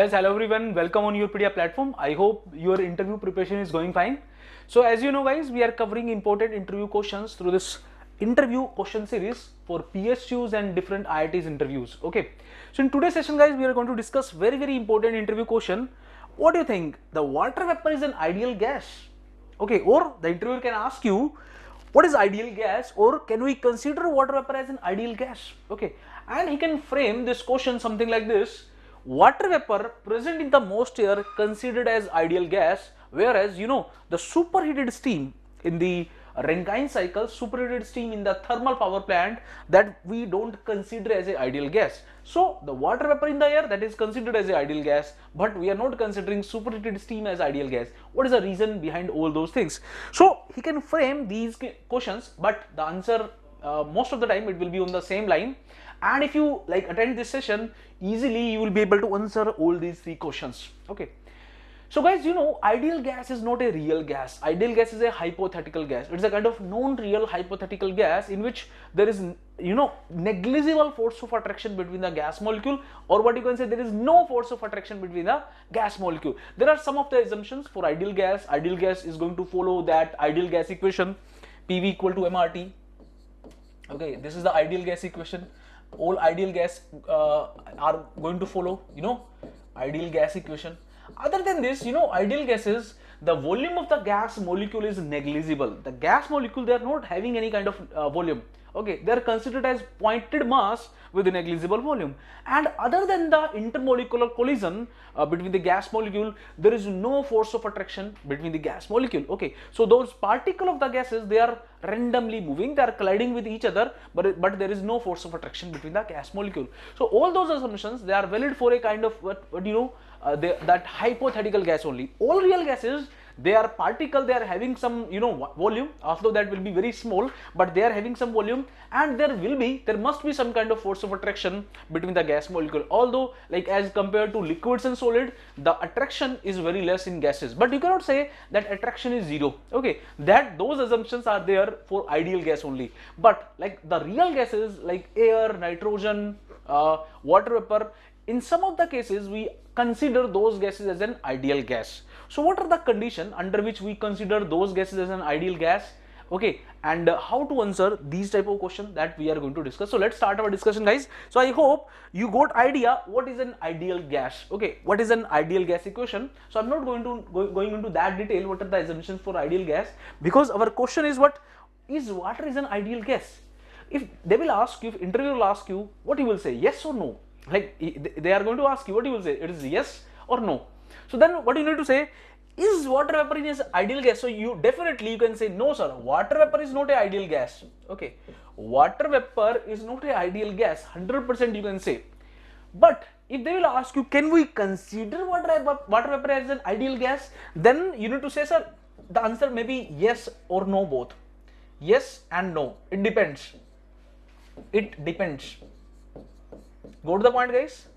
Yes, hello everyone. Welcome on YourPedia platform. I hope your interview preparation is going fine. So as you know guys, we are covering important interview questions through this interview question series for PSUs and different IITs interviews. Okay. So in today's session guys, we are going to discuss very important interview question. What do you think? The water vapor is an ideal gas? Okay. Or the interviewer can ask you, what is ideal gas, or can we consider water vapor as an ideal gas? Okay. And he can frame this question something like this: water vapor present in the most air considered as ideal gas, whereas the superheated steam in the Rankine cycle, superheated steam in the thermal power plant, that we don't consider as an ideal gas. So the water vapor in the air, that is considered as an ideal gas, but we are not considering superheated steam as ideal gas. What is the reason behind all those things? So he can frame these questions, but the answer most of the time it will be on the same line. And if you attend this session, easily you will be able to answer all these three questions. Okay. So guys, ideal gas is not a real gas. Ideal gas is a hypothetical gas. It's a kind of non-real hypothetical gas in which there is negligible force of attraction between the gas molecule, or what you can say, there is no force of attraction between the gas molecule. There are some of the assumptions for ideal gas. Ideal gas is going to follow that ideal gas equation, PV equal to MRT. Okay, this is the ideal gas equation. All ideal gas are going to follow ideal gas equation. Other than this, ideal gases, the volume of the gas molecule is negligible. The gas molecule, they are not having any kind of volume. Okay, they are considered as pointed mass with a negligible volume. And other than the intermolecular collision between the gas molecule, there is no force of attraction between the gas molecule. Okay, so those particles of the gases, they are randomly moving, they are colliding with each other, but there is no force of attraction between the gas molecule. So all those assumptions, they are valid for a kind of that hypothetical gas only. All real gases, they are particle, they are having some volume, although that will be very small, but they are having some volume, and there must be some kind of force of attraction between the gas molecule. Although as compared to liquids and solid, the attraction is very less in gases, but you cannot say that attraction is zero. Okay, those assumptions are there for ideal gas only, but the real gases like air, nitrogen, water vapor, in some of the cases we consider those gases as an ideal gas. So what are the conditions under which we consider those gases as an ideal gas? Okay, and how to answer these type of questions, that we are going to discuss. So let's start our discussion guys. So I hope you got idea what is an ideal gas. Okay, what is an ideal gas equation? So I'm not going into that detail what are the assumptions for ideal gas, because our question is, what is water is an ideal gas? If they will ask you, if interviewer will ask you, what you will say, yes or no? They are going to ask you, what you will say, it is yes or no. So then what you need to say, is water vapor is ideal gas? So you can say, no sir, water vapor is not an ideal gas. Okay, water vapor is not an ideal gas, 100% you can say. But if they will ask you, can we consider water vapor as an ideal gas, then you need to say, sir, the answer may be yes or no both. Yes and no, it depends. It depends. Go to the point guys.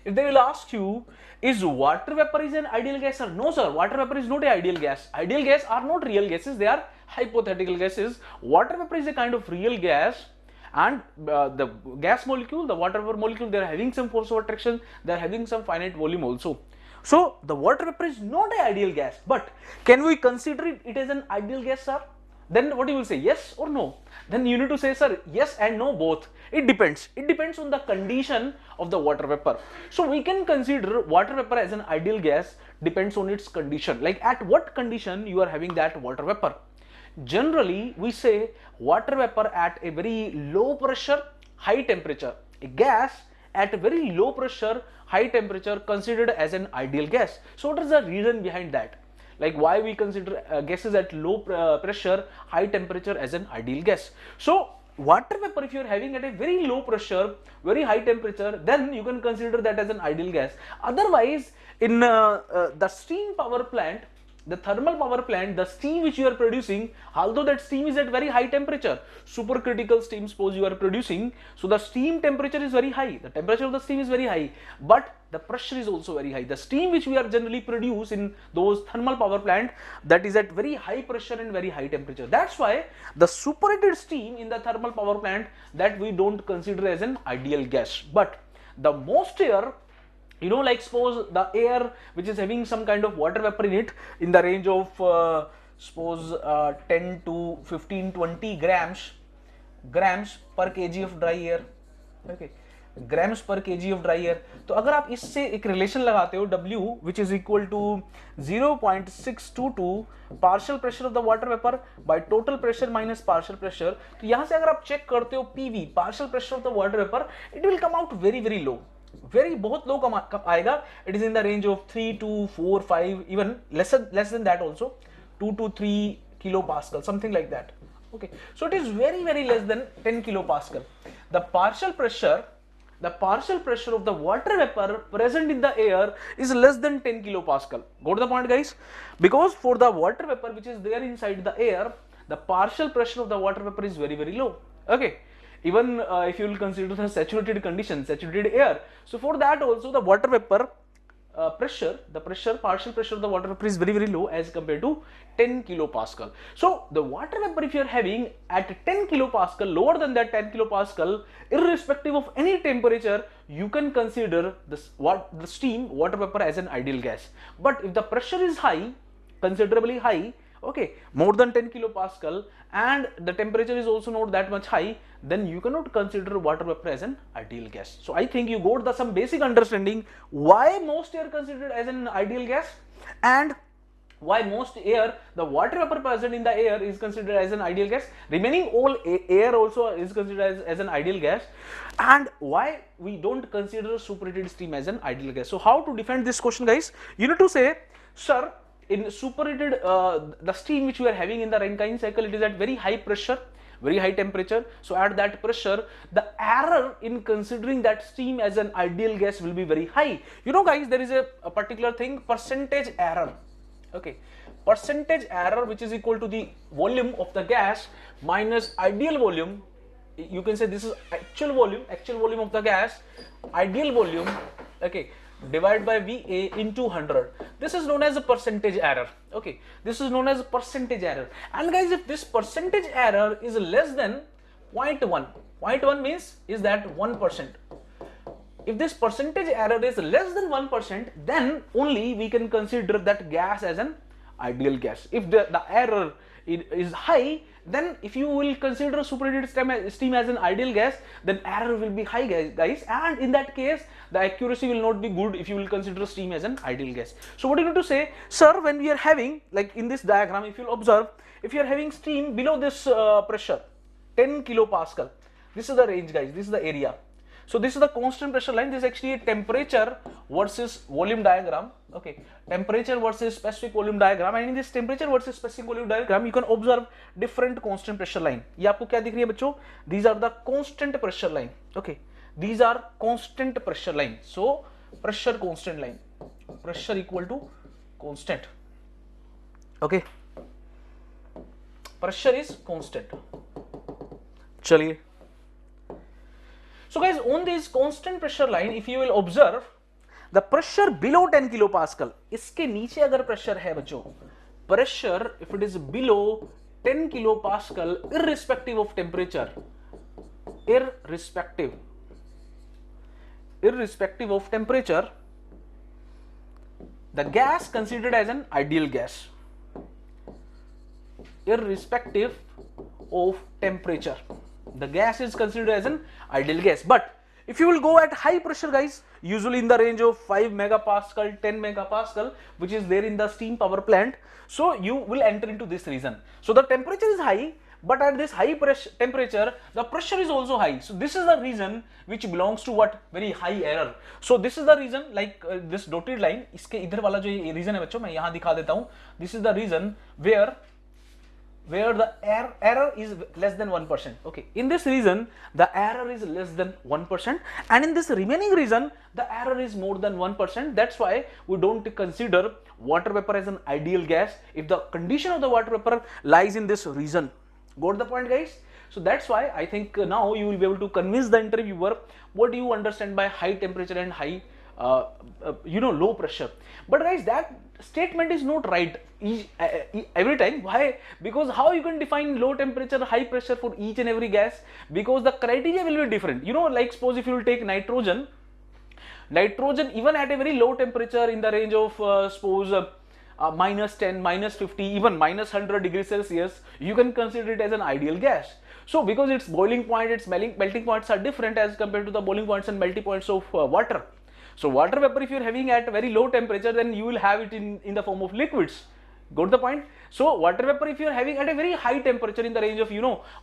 If they will ask you, is water vapor is an ideal gas, sir? No sir, water vapor is not an ideal gas. Ideal gas are not real gases, they are hypothetical gases. Water vapor is a kind of real gas, and the gas molecule, the water vapor molecule, they are having some force of attraction, they are having some finite volume also. So the water vapor is not an ideal gas, but can we consider it as an ideal gas, sir? Then what you will say, yes or no? Then you need to say, sir, yes and no both. It depends. It depends on the condition of the water vapor. So we can consider water vapor as an ideal gas, depends on its condition. Like at what condition you are having that water vapor. Generally, we say water vapor at a very low pressure, high temperature. A gas at a very low pressure, high temperature considered as an ideal gas. So what is the reason behind that? Like why we consider gases at low pressure, high temperature as an ideal gas. So water vapor, if you are having at a very low pressure, very high temperature, then you can consider that as an ideal gas. Otherwise, in the steam power plant, the thermal power plant, the steam which you are producing, although that steam is at very high temperature, supercritical steam suppose you are producing, so the steam temperature is very high, the temperature of the steam is very high, but the pressure is also very high. The steam which we are generally produce in those thermal power plant, that is at very high pressure and very high temperature. That's why the superheated steam in the thermal power plant, that we don't consider as an ideal gas. But the most air You know, like suppose the air which is having some kind of water vapor in it in the range of suppose 10 to 15 20 grams per kg of dry air. Okay, grams per kg of dry air. तो अगर आप इससे एक relation लगाते हो W which is equal to 0.622 partial pressure of the water vapor by total pressure minus partial pressure, तो यहां से अगर आप चेक करते हो PV partial pressure of the water vapor, it will come out very very low, very बहुत low कब आएगा. It is in the range of 3 to 4 5 even less than that also, 2 to 3 kilopascal, something like that. Okay, so it is very very less than 10 kilopascal. The partial pressure of the water vapor present in the air is less than 10 kilopascal. Go to the point, guys. Because for the water vapor which is there inside the air, the partial pressure of the water vapor is very very low. Okay, even if you will consider the saturated condition, saturated air, so for that also the water vapor partial pressure of the water vapor is very very low as compared to 10 kilopascal. So the water vapor, if you are having at 10 kilopascal, lower than that 10 kilopascal, irrespective of any temperature, you can consider this the steam water vapor as an ideal gas. But if the pressure is high, considerably high, okay, more than 10 kilopascal, and the temperature is also not that much high, then you cannot consider water vapor as an ideal gas. So I think you got some basic understanding why most air considered as an ideal gas, and why most air, the water vapor present in the air is considered as an ideal gas, remaining all air also is considered as an ideal gas, and why we don't consider superheated steam as an ideal gas. So how to defend this question, guys? You need to say, sir, in superheated the steam which we are having in the Rankine cycle, it is at very high pressure, very high temperature. So at that pressure, the error in considering that steam as an ideal gas will be very high. You know, guys, there is a particular thing, percentage error. Okay, percentage error which is equal to the volume of the gas minus ideal volume. You can say this is actual volume of the gas, ideal volume, okay, divided by VA into 100. This is known as a percentage error. Okay, this is known as a percentage error. And guys, if this percentage error is less than 0.1 means is that 1%. If this percentage error is less than 1%, then only we can consider that gas as an ideal gas. If the error is high, then if you will consider superheated steam as an ideal gas, then error will be high, guys, and in that case the accuracy will not be good if you will consider steam as an ideal gas. So what you need to say, sir, when we are having, like in this diagram, if you observe, if you are having steam below this pressure 10 kilopascal, this is the range, guys, this is the area. So this is the constant pressure line. This is actually a temperature versus volume diagram. Okay, temperature versus specific volume diagram, and in this temperature versus specific volume diagram, you can observe different constant pressure line. ये आपको क्या दिख रही है बच्चों? These are the constant pressure line. Okay, these are constant pressure line. So pressure constant line, pressure equal to constant. Okay, pressure is constant. चलिए. So guys, on this constant pressure line, if you will observe, the pressure below 10 kilopascal, इसके नीचे अगर pressure है बच्चों, pressure if it is below 10 kilopascal, irrespective of temperature, irrespective of temperature, the gas considered as an ideal gas, irrespective of temperature, the gas is considered as an ideal gas. But if you will go at high pressure, guys, usually in the range of 5 megapascal, 10 megapascal, which is there in the steam power plant, so you will enter into this region. So the temperature is high, but at this high pressure temperature, the pressure is also high. So this is the reason which belongs to what? Very high error. So this is the reason, like this dotted line, इसके इधर वाला जो reason है बच्चों, मैं यहाँ दिखा देता हूँ. This is the reason where the error is less than 1%. Okay, in this region the error is less than 1%, and in this remaining region the error is more than 1%. That's why we don't consider water vapor as an ideal gas if the condition of the water vapor lies in this region. Got the point, guys? So that's why I think now you will be able to convince the interviewer what do you understand by high temperature and high low pressure. But guys, that statement is not right every time. Why? Because how you can define low temperature, high pressure for each and every gas? Because the criteria will be different. You know, like suppose if you will take nitrogen, Nitrogen, even at a very low temperature in the range of suppose -10, -50, even -100 degrees Celsius, you can consider it as an ideal gas. So because its boiling point, its melting points are different as compared to the boiling points and melting points of water. So water vapor, if you are having at very low temperature, then you will have it in the form of liquids. Got the point? So water vapor, if you are having at a very high temperature in the range of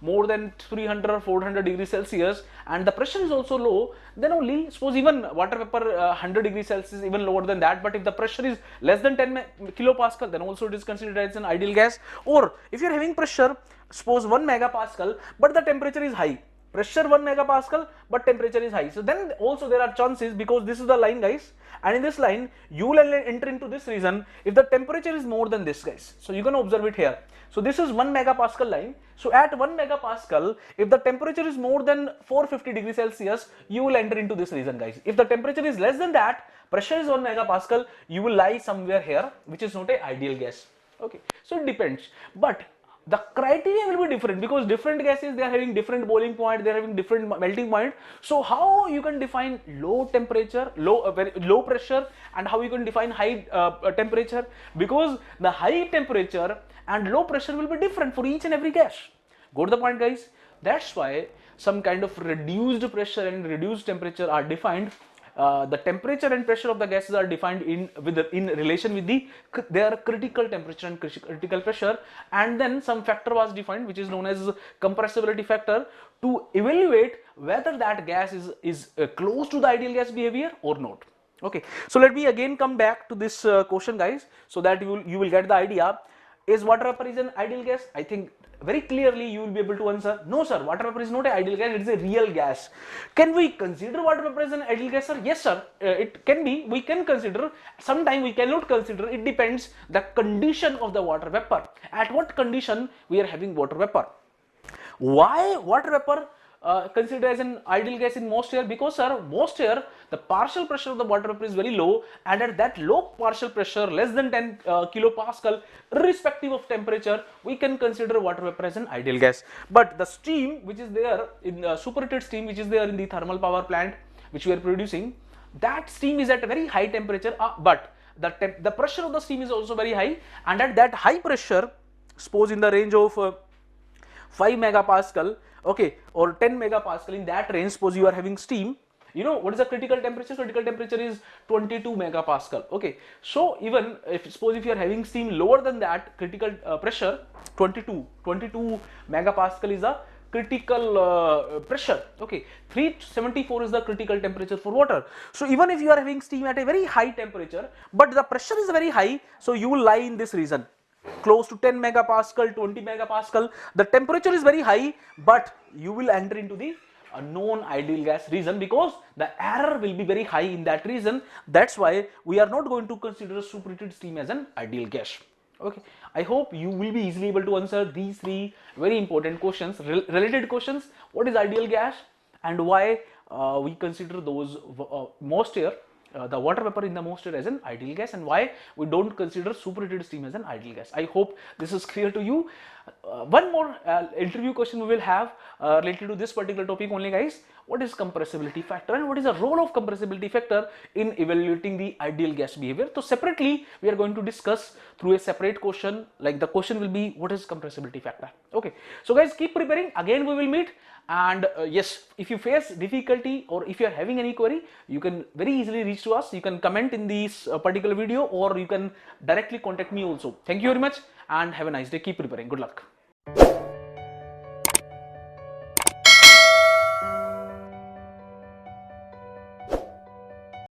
more than 300 or 400 degrees Celsius, and the pressure is also low, then only suppose even water vapor 100 degrees Celsius, even lower than that, but if the pressure is less than 10 kilopascal, then also it is considered as an ideal gas. Or if you are having pressure suppose 1 megapascal, but the temperature is high, pressure 1 megapascal but temperature is high, so then also there are chances, because this is the line guys, and in this line you will enter into this region if the temperature is more than this guys. So you can observe it here. So this is 1 megapascal line. So at 1 megapascal, if the temperature is more than 450 degrees Celsius, you will enter into this region guys. If the temperature is less than that, pressure is 1 megapascal, you will lie somewhere here, which is not an ideal gas. Okay, so it depends, but the criteria will be different, because different gases, they are having different boiling point, they are having different melting point. So how you can define low temperature, very low pressure, and how you can define high temperature, because the high temperature and low pressure will be different for each and every gas. Got the point guys? That's why some kind of reduced pressure and reduced temperature are defined. The temperature and pressure of the gases are defined in relation with their critical temperature and critical pressure, and then some factor was defined which is known as compressibility factor, to evaluate whether that gas is close to the ideal gas behavior or not. Okay, so let me again come back to this question guys, so that you will get the idea. Is water vapor is an ideal gas? I think very clearly you will be able to answer, no sir, water vapor is not an ideal gas, it is a real gas. Can we consider water vapor as an ideal gas, sir? Yes sir, it can be, we can consider. Sometimes we cannot consider, it depends the condition of the water vapor, at what condition we are having water vapor. Why water vapor considered as an ideal gas in most air? Because sir, most air, the partial pressure of the water vapor is very low, and at that low partial pressure, less than 10 kilopascal, irrespective of temperature, we can consider water vapor as an ideal gas. But the steam which is there in superheated steam which is there in the thermal power plant which we are producing, that steam is at a very high temperature, but the pressure of the steam is also very high, and at that high pressure, suppose in the range of 5 megapascal, okay, or 10 megapascal, in that range, suppose you are having steam, what is the critical temperature? Critical temperature is 22 megapascal. Okay, so even suppose if you are having steam lower than that critical pressure, 22 megapascal is the critical pressure. Okay, 374 is the critical temperature for water. So even if you are having steam at a very high temperature, but the pressure is very high, so you will lie in this region, close to 10 megapascal, 20 megapascal. The temperature is very high, but you will enter into the non-ideal gas region, because the error will be very high in that region. That's why we are not going to consider superheated steam as an ideal gas. Okay, I hope you will be easily able to answer these three very important questions, related questions. What is ideal gas, and why we consider those most air, the water vapor in the most air as an ideal gas, and why we don't consider superheated steam as an ideal gas. I hope this is clear to you. One more interview question we will have related to this particular topic only guys. What is compressibility factor, and what is the role of compressibility factor in evaluating the ideal gas behavior? So separately we are going to discuss through a separate question, like the question will be what is compressibility factor. Okay, so guys, keep preparing. Again we will meet. And yes, if you face difficulty or if you are having any query, you can very easily reach to us. You can comment in this particular video, or you can directly contact me also. Thank you very much and have a nice day. Keep preparing. Good luck.